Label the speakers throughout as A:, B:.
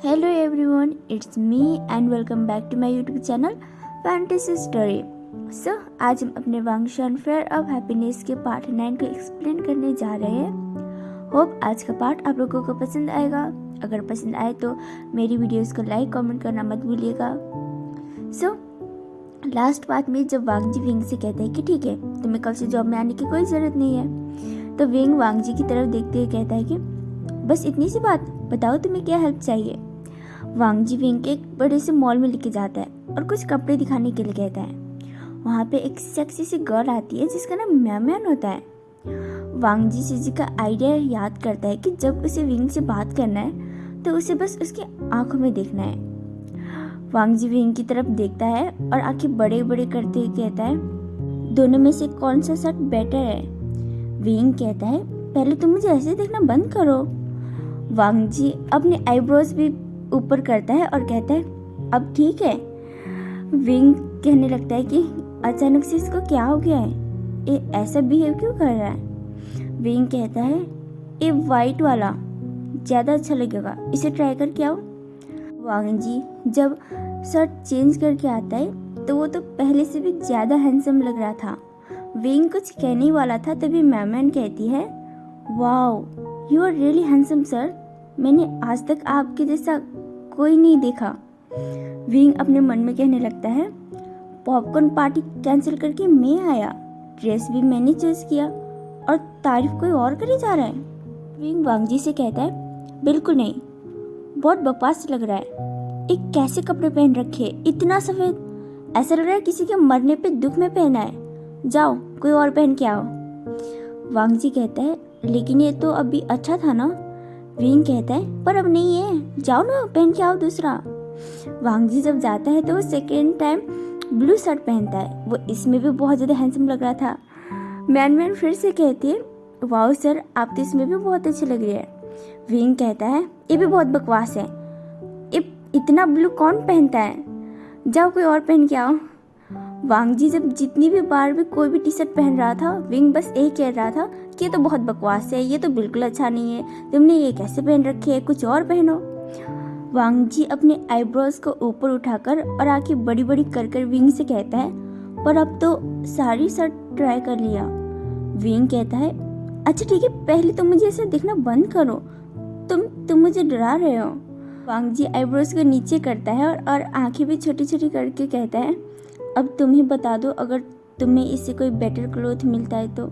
A: Hello everyone, it's me and welcome back to my YouTube channel Fantasy Story. आज हम अपने वांगशान fair of happiness के part 9 को explain करने जा रहे हैं। होप आज का पार्ट आप लोगों को पसंद आएगा। अगर पसंद आए तो मेरी वीडियोस को लाइक कमेंट करना मत भूलिएगा। लास्ट पार्ट में जब वांग जी विंग से कहते हैं कि ठीक है, तुम्हें कल से जॉब में आने की कोई ज़रूरत नहीं है, तो विंग वांग जी की तरफ देखते हुए कहता है कि बस इतनी सी बात, बताओ तुम्हें क्या हेल्प चाहिए। वांग जी विंग के एक बड़े से मॉल में लेके जाता है और कुछ कपड़े दिखाने के लिए कहता है। वहाँ पे एक सेक्सी सी गर्ल आती है जिसका नाम म्यान होता है। वांग जी सीजी का आइडिया याद करता है कि जब उसे विंग से बात करना है तो उसे बस उसकी आंखों में देखना है। वांग जी विंग की तरफ देखता है और आंखें बड़े बड़े करते हुए कहता है, दोनों में से कौन सा शर्ट बेटर है। विंग कहता है, पहले तुम मुझे ऐसे देखना बंद करो। वांग जी अपने आईब्रोज भी ऊपर करता है और कहता है, अब ठीक है। विंग कहने लगता है कि अचानक से इसको क्या हो गया है, ये ऐसा बिहेव क्यों कर रहा है। विंग कहता है, ये वाइट वाला ज़्यादा अच्छा लगेगा, इसे ट्राई करके आओ। वांग जी जब शर्ट चेंज करके आता है तो वो तो पहले से भी ज़्यादा हैंडसम लग रहा था। विंग कुछ कहने वाला था तभी मैमन कहती है, wow you are really handsome sir, मैंने आज तक आपके जैसा कोई नहीं देखा। विंग अपने मन में कहने लगता है, पॉपकॉर्न पार्टी कैंसिल करके मैं आया, ड्रेस भी मैंने चूज किया और तारीफ कोई और करे जा रहा है। विंग वांग जी से कहता है, बिल्कुल नहीं, बहुत बकवास लग रहा है, एक कैसे कपड़े पहन रखे, इतना सफेद, ऐसा लग रहा है किसी के मरने पे दुख में पहना है, जाओ कोई और पहन के आओ। वांग जी कहता है, लेकिन ये तो अभी अच्छा था ना। विंग कहता है, पर अब नहीं है, जाओ ना पहन के आओ दूसरा। वांग जी जब जाता है तो वो सेकेंड टाइम ब्लू शर्ट पहनता है, वो इसमें भी बहुत ज़्यादा हैंडसम लग रहा था। मैन फिर से कहती है, वाओ सर आप तो इसमें भी बहुत अच्छे लग रहे हैं। विंग कहता है, ये भी बहुत बकवास है, ये इतना ब्लू कौन पहनता है, जाओ कोई और पहन के आओ। वांग जी जब जितनी भी बार भी कोई भी टी शर्ट पहन रहा था, विंग बस यही कह रहा था कि ये तो बहुत बकवास है, ये तो बिल्कुल अच्छा नहीं है, तुमने ये कैसे पहन रखी है, कुछ और पहनो। वांग जी अपने आईब्रोज को ऊपर उठाकर और आंखें बड़ी बड़ी कर कर विंग से कहता है, पर अब तो सारी शर्ट ट्राई कर लिया। विंग कहता है, अच्छा ठीक है, पहले तुम मुझे ऐसा देखना बंद करो, तुम मुझे डरा रहे हो। वांग जी आईब्रोज को नीचे करता है और आंखें भी छोटी छोटी करके कहता है, अब तुम ही बता दो अगर तुम्हें इससे कोई बेटर क्लोथ मिलता है तो।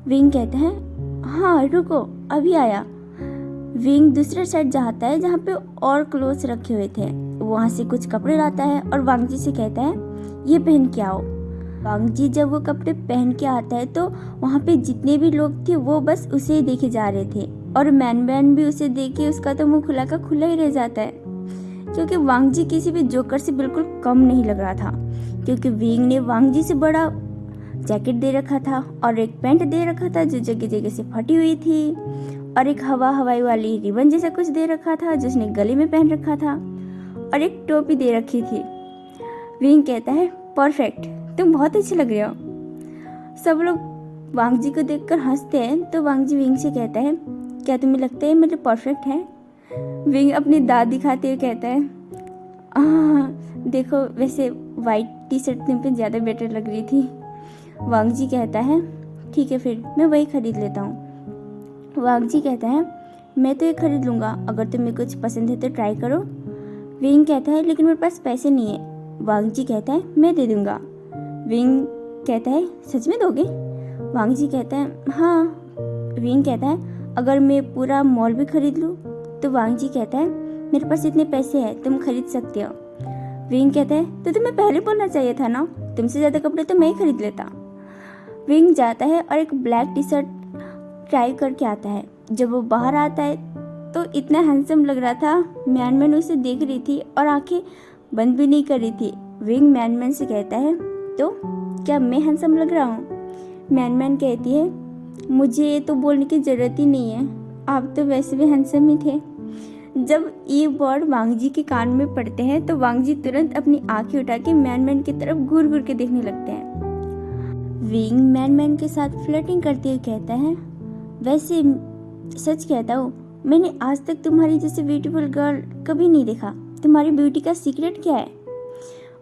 A: विंग कहता है, हाँ रुको अभी आया। विंग दूसरे साइड जाता है जहाँ पे और क्लोथ्स रखे हुए थे, वहाँ से कुछ कपड़े लाता है और वांग जी से कहता है, ये पहन के आओ। वांग जी जब वो कपड़े पहन के आता है तो वहाँ पे जितने भी लोग थे वो बस उसे ही देखे जा रहे थे और मैन भी उसे देख के उसका तो मुँह खुला का खुला ही रह जाता है, क्योंकि वांग जी किसी भी जोकर से बिल्कुल कम नहीं लग रहा था। क्योंकि विंग ने वांग जी से बड़ा जैकेट दे रखा था और एक पैंट दे रखा था जो जगह जगह से फटी हुई थी, और एक हवाई वाली रिबन जैसा कुछ दे रखा था जो उसने गले में पहन रखा था, और एक टोपी दे रखी थी। विंग कहता है, परफेक्ट, तुम बहुत अच्छे लग रहे हो। सब लोग वांग जी को देखकर हंसते हैं तो वांग जी विंग से कहता है, क्या तुम्हें लगता है मतलब परफेक्ट है। विंग अपनी दांत दिखाते हुए कहता है, देखो वैसे वाइट टी शर्ट तुम पे ज़्यादा बेटर लग रही थी। वांग जी कहता है, ठीक है फिर मैं वही खरीद लेता हूँ। वांग जी कहता है, मैं तो ये खरीद लूँगा, अगर तुम्हें कुछ पसंद है तो ट्राई करो। विंग कहता है, लेकिन मेरे पास पैसे नहीं है। वांग जी कहता है, मैं दे दूँगा। विंग कहता है, सच में दोगे। वांग जी कहता है, हाँ। विंग कहता है, अगर मैं पूरा मॉल भी खरीद लूँ। तो वांग जी कहता है, मेरे पास इतने पैसे हैं, तुम खरीद सकते हो। विंग कहता है, तो तुम्हें पहले बोलना चाहिए था ना, तुमसे ज़्यादा कपड़े तो मैं ही खरीद लेता। विंग जाता है और एक ब्लैक टी शर्ट ट्राई करके आता है। जब वो बाहर आता है तो इतना हैंडसम लग रहा था, मैन उसे देख रही थी और आंखें बंद भी नहीं कर रही थी। विंग मैन से कहता है, तो क्या मैं हैंडसम लग रहा हूँ। मैन कहती है, मुझे ये तो बोलने की ज़रूरत ही नहीं है, आप तो वैसे भी हैंडसम ही थे। जब ये वर्ड वांग जी के कान में पड़ते हैं तो वांग जी तुरंत अपनी आंखें उठा के मैन की तरफ घूर घूर के देखने लगते हैं। विंग मैन के साथ फ्लर्टिंग करते हुए कहता है, वैसे सच कहता हूँ, मैंने आज तक तुम्हारी जैसे ब्यूटीफुल गर्ल कभी नहीं देखा। तुम्हारी ब्यूटी का सीक्रेट क्या है?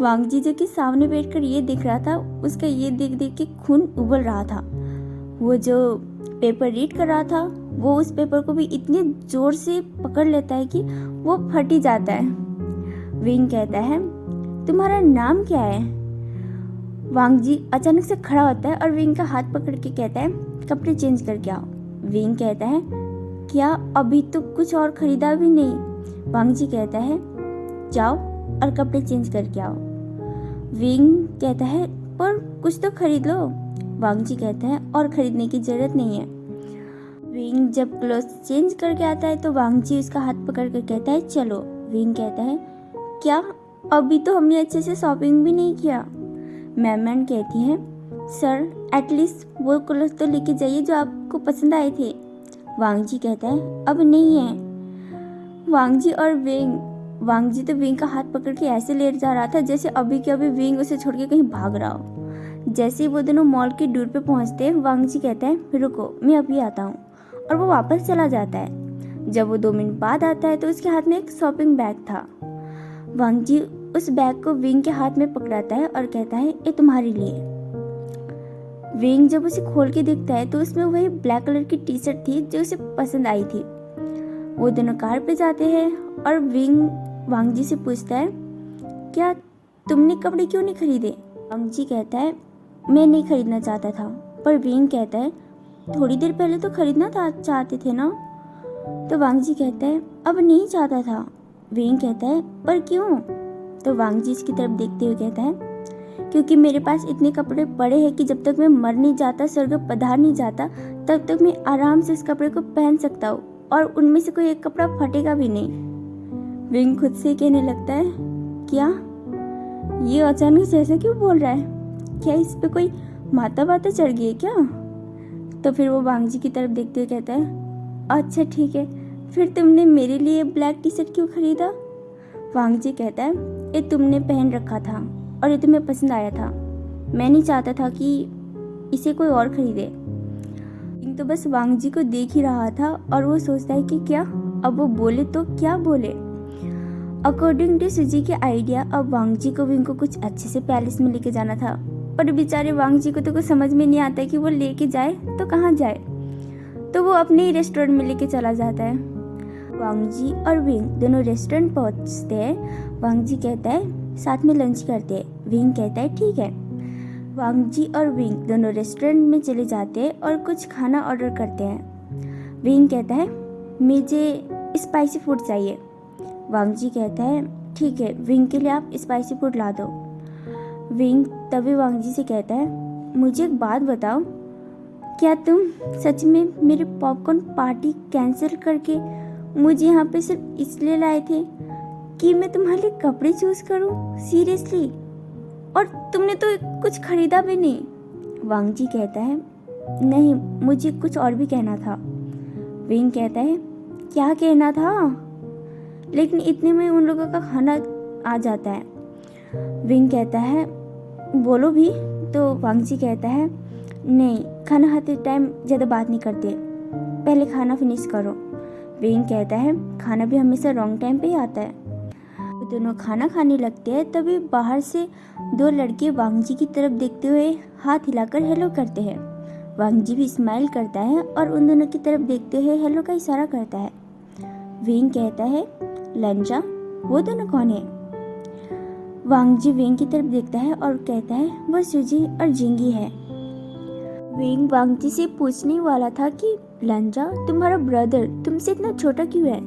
A: वांग जी जो कि सामने बैठकर ये देख रहा था, उसका ये देख देख के खून उबल रहा था। वो जो पेपर रीड कर रहा था, वो उस पेपर को भी इतने जोर से पकड़ लेता है कि वो फट ही जाता है। विंग कहता है, तुम्हारा नाम क्या है? वांग जी अचानक से खड़ा होता है और विंग का हाथ पकड़ के कहता है, कपड़े चेंज करके आओ। विंग कहता है, क्या अभी तो कुछ और खरीदा भी नहीं? वांग जी कहता है, जाओ और कपड़े चेंज करके आओ। विंग कहता है, पर कुछ तो खरीद लो। वांग जी कहता है, और खरीदने की जरूरत नहीं है। विंग जब क्लोथ चेंज करके आता है तो वांग जी उसका हाथ पकड़ कर कहता है, चलो। विंग कहता है, क्या अभी तो हमने अच्छे से शॉपिंग भी नहीं किया? मैमन कहती है, सर एटलीस्ट वो क्लोथ तो लेके जाइए जो आपको पसंद आए थे। वांग जी कहता है, अब नहीं है। वांग जी तो विंग का हाथ पकड़ के ऐसे लेट जा रहा था जैसे अभी के अभी विंग उसे छोड़ के कहीं भाग रहा हो। जैसे ही वो दोनों मॉल के डोर पे पहुंचते हैं, वांग जी कहते हैं, रुको मैं अभी आता हूँ, और वो वापस चला जाता है। जब वो 2 मिनट बाद आता है तो उसके हाथ में एक शॉपिंग बैग था। वांग जी उस बैग को विंग के हाथ में पकड़ाता है और कहता है, ये तुम्हारे लिए। विंग जब उसे खोल के देखता है तो उसमें वही ब्लैक कलर की टी शर्ट थी जो उसे पसंद आई थी। वो दोनों कार पे जाते हैं और विंग वांग जी से पूछता है, क्या तुमने कपड़े क्यों नहीं खरीदे? वांग जी कहता है, मैं नहीं खरीदना चाहता था। पर विंग कहता है, थोड़ी देर पहले तो खरीदना चाहते थे ना? तो वांग जी कहता है, अब नहीं चाहता था। विंग कहता है, पर क्यों? तो वांग जी इसकी तरफ देखते हुए कहता है, क्योंकि मेरे पास इतने कपड़े पड़े हैं कि जब तक मैं मर नहीं जाता, स्वर्ग पधार नहीं जाता, तब तक मैं आराम से इस कपड़े को पहन सकता हूँ और उनमें से कोई एक कपड़ा फटेगा भी नहीं। विंग खुद से कहने लगता है, क्या ये अचानक से ऐसे क्यों बोल रहा है? क्या इस पे कोई माता वाता चढ़ गई है क्या? तो फिर वो वांग जी की तरफ देखते हुए कहता है, अच्छा ठीक है, फिर तुमने मेरे लिए ब्लैक टी शर्ट क्यों खरीदा? वांग जी कहता है, ये तुमने पहन रखा था और ये तुम्हें पसंद आया था। मैं नहीं चाहता था कि इसे कोई और खरीदे। विंग तो बस वांग जी को देख ही रहा था और वो सोचता है कि क्या अब वो बोले तो क्या बोले। अकॉर्डिंग टू सुजी के आइडिया, अब वांग जी को विंग को कुछ अच्छे से पैलेस में लेके जाना था, पर बेचारे वांग जी को तो कुछ समझ में नहीं आता कि वो लेके जाए तो कहाँ जाए। तो वो अपने ही रेस्टोरेंट में लेके चला जाता है। वांग जी और विंग दोनों रेस्टोरेंट पहुंचते हैं। वांग जी कहता है, साथ में लंच करते हैं। विंग कहता है, ठीक है। वांग जी और विंग दोनों रेस्टोरेंट में चले जाते हैं और कुछ खाना ऑर्डर करते हैं। विंग कहता है, मुझे स्पाइसी फूड चाहिए। वांग जी कहता है, ठीक है, विंग के लिए आप स्पाइसी फूड ला दो। विंग तभी वांग जी से कहता है, मुझे एक बात बताओ, क्या तुम सच में मेरे पॉपकॉर्न पार्टी कैंसिल करके मुझे यहाँ पे सिर्फ इसलिए लाए थे कि मैं तुम्हारे लिए कपड़े चूज करूँ? सीरियसली? और तुमने तो कुछ खरीदा भी नहीं। वांग जी कहता है, नहीं, मुझे कुछ और भी कहना था। विंग कहता है, क्या कहना था? लेकिन इतने में उन लोगों का खाना आ जाता है। विंग कहता है, बोलो भी। तो वांग जी कहता है, नहीं, खाना खाते टाइम ज़्यादा बात नहीं करते, पहले खाना फिनिश करो। विंग कहता है, खाना भी हमेशा रॉन्ग टाइम पे ही आता है। वो दोनों खाना खाने लगते हैं। तभी बाहर से 2 लड़के वांग जी की तरफ देखते हुए हाथ हिलाकर हेलो करते हैं। वांग जी भी स्माइल करता है और उन दोनों की तरफ देखते हुए हेलो का इशारा करता है। विंग कहता है, लंजा, वो दोनों कौन है? वांग जी विंग की तरफ देखता है और कहता है, वो सुजी और जिंगी है। विंग वांग जी से पूछने वाला था कि लंजा, तुम्हारा ब्रदर तुमसे इतना छोटा क्यों है?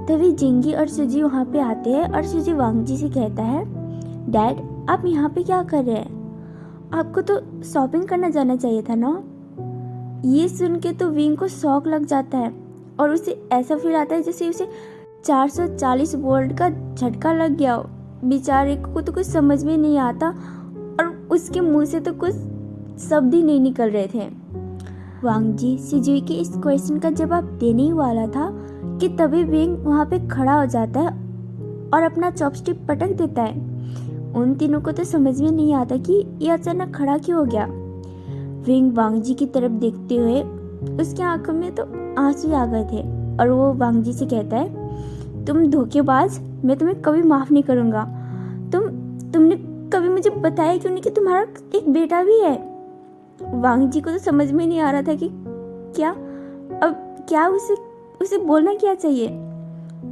A: तभी जिंगी और सुजी वहाँ पे आते हैं और सुजी वांग जी से कहता है, डैड, आप यहाँ पे क्या कर रहे हैं? आपको तो शॉपिंग करना जाना चाहिए था ना। ये सुन के तो विंग को शौक लग जाता है और उसे ऐसा फील आता है जैसे उसे 440 वोल्ट का झटका लग गया हो। बेचारे को तो कुछ समझ में नहीं आता और उसके मुंह से तो कुछ शब्द ही नहीं निकल रहे थे। वांग जी सुजी के इस क्वेश्चन का जवाब देने ही वाला था कि तभी विंग वहाँ पे खड़ा हो जाता है और अपना चॉपस्टिक पटक देता है। उन तीनों को तो समझ में नहीं आता कि ये अचानक खड़ा क्यों हो गया। विंग वांग जी की तरफ देखते हुए उसकी आंखों में तो आंसू आ गए थे और वो वांग जी से कहता है, तुम धोखेबाज, मैं तुम्हें कभी माफ़ नहीं करूँगा। तुमने कभी मुझे बताया क्यों नहीं कि तुम्हारा एक बेटा भी है। वांग जी को तो समझ में नहीं आ रहा था कि क्या उसे बोलना क्या चाहिए।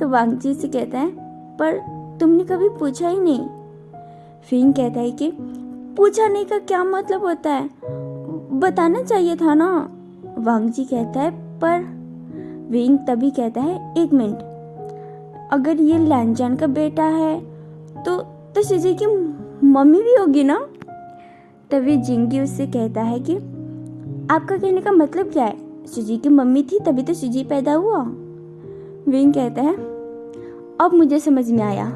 A: तो वांग जी से कहता है, पर तुमने कभी पूछा ही नहीं। विंग कहता है कि पूछा नहीं का क्या मतलब होता है, बताना चाहिए था ना। वांग जी कहता है, पर विंग तभी कहता है, एक मिनट, अगर ये लैंजान का बेटा है तो शिजी की मम्मी भी होगी ना। तभी जिंगी उससे कहता है कि आपका कहने का मतलब क्या है, शिजी की मम्मी थी तभी तो शिजी पैदा हुआ। विंग कहता है, अब मुझे समझ में आया,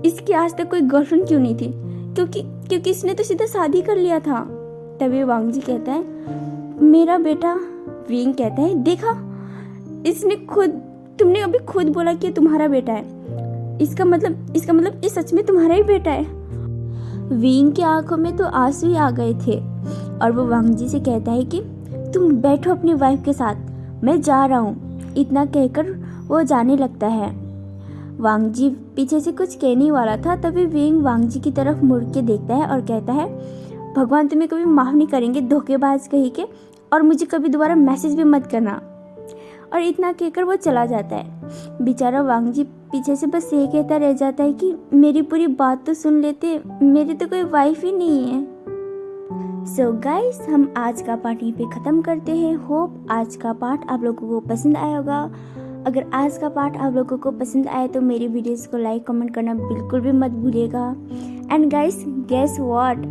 A: इसकी आज तक कोई गर्लफ्रेंड क्यों नहीं थी, क्योंकि इसने तो सीधा शादी कर लिया था। तभी वांग जी कहता है, मेरा बेटा। विंग कहता है, देखा, तुमने अभी खुद बोला कि तुम्हारा बेटा है, इसका मतलब ये सच में तुम्हारा ही बेटा है। विंग की आंखों में तो आंसू ही आ गए थे और वो वांग जी से कहता है कि तुम बैठो अपनी वाइफ के साथ, मैं जा रहा हूँ। इतना कहकर वो जाने लगता है। वांग जी पीछे से कुछ कहने वाला था, तभी विंग वांग जी की तरफ मुड़ के देखता है और कहता है, भगवान तुम्हें कभी माफ़ नहीं करेंगे धोखेबाज कहीं के, और मुझे कभी दोबारा मैसेज भी मत करना। और इतना कहकर वो चला जाता है। बेचारा वांग जी पीछे से बस ये कहता रह जाता है कि मेरी पूरी बात तो सुन लेते, मेरी तो कोई वाइफ ही नहीं है। सो गाइस, हम आज का पार्ट यहीं पे ख़त्म करते हैं। होप आज का पार्ट आप लोगों को पसंद आया होगा। अगर आज का पार्ट आप लोगों को पसंद आए तो मेरी वीडियोस को लाइक कमेंट करना बिल्कुल भी मत भूलिएगा। And guys, guess what,